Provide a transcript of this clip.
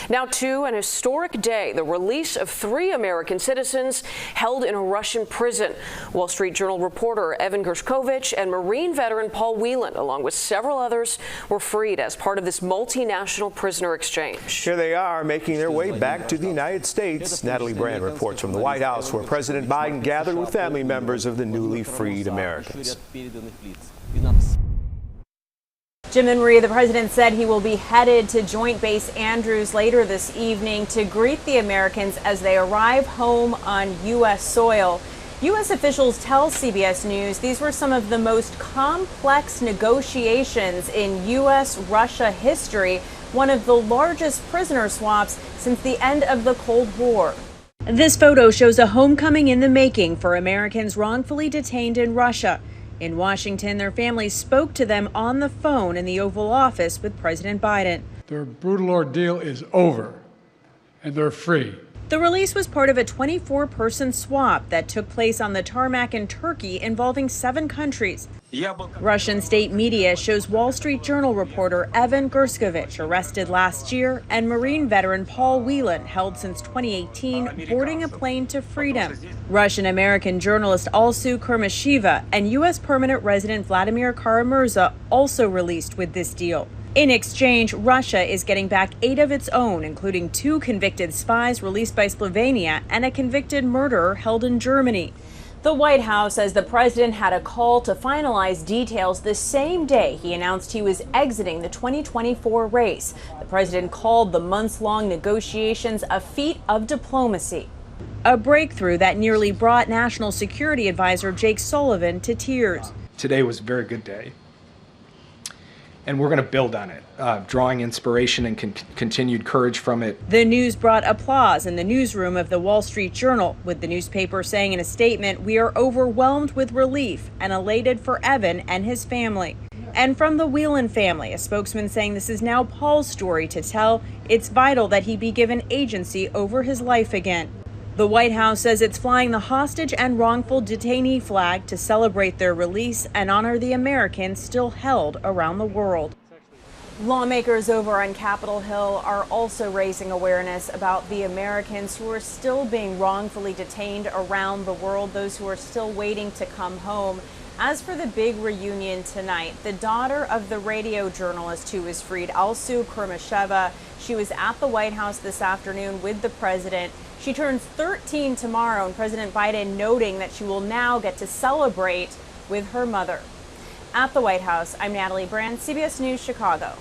Now to an historic day, the release of 3 American citizens held in a Russian prison. Wall Street Journal reporter Evan Gershkovich and Marine veteran Paul Whelan, along with several others, were freed as part of this multinational prisoner exchange. Here they are making their way back to the United States. Natalie Brand reports from the White House, where President Biden gathered with family members of the newly freed Americans. Jim and Maria, the president said he will be headed to Joint Base Andrews later this evening to greet the Americans as they arrive home on U.S. soil. U.S. officials tell CBS News these were some of the most complex negotiations in U.S.-Russia history, one of the largest prisoner swaps since the end of the Cold War. This photo shows a homecoming in the making for Americans wrongfully detained in Russia. In Washington, their families spoke to them on the phone in the Oval Office with President Biden. Their brutal ordeal is over, and they're free. The release was part of a 24-person swap that took place on the tarmac in Turkey involving 7 countries. Russian state media shows Wall Street Journal reporter Evan Gershkovich, arrested last year, and Marine veteran Paul Whelan, held since 2018, boarding a plane to freedom. Russian-American journalist Alsu Kurmasheva and U.S. permanent resident Vladimir Kara-Murza also released with this deal. In exchange, Russia is getting back 8 of its own, including 2 convicted spies released by Slovenia and a convicted murderer held in Germany. The White House says the president had a call to finalize details the same day he announced he was exiting the 2024 race. The president called the months-long negotiations a feat of diplomacy. A breakthrough that nearly brought National Security Advisor Jake Sullivan to tears. Today was a very good day, and we're going to build on it, drawing inspiration and continued courage from it. The news brought applause in the newsroom of the Wall Street Journal, with the newspaper saying in a statement, "We are overwhelmed with relief and elated for Evan and his family." And from the Whelan family, a spokesman saying this is now Paul's story to tell. It's vital that he be given agency over his life again. The White House says it's flying the hostage and wrongful detainee flag to celebrate their release and honor the Americans still held around the world. Lawmakers over on Capitol Hill are also raising awareness about the Americans who are still being wrongfully detained around the world, those who are still waiting to come home. As for the big reunion tonight, the daughter of the radio journalist who was freed, Alsu Kurmasheva, she was at the White House this afternoon with the president. She turns 13 tomorrow, and President Biden noting that she will now get to celebrate with her mother. At the White House, I'm Natalie Brand, CBS News, Chicago.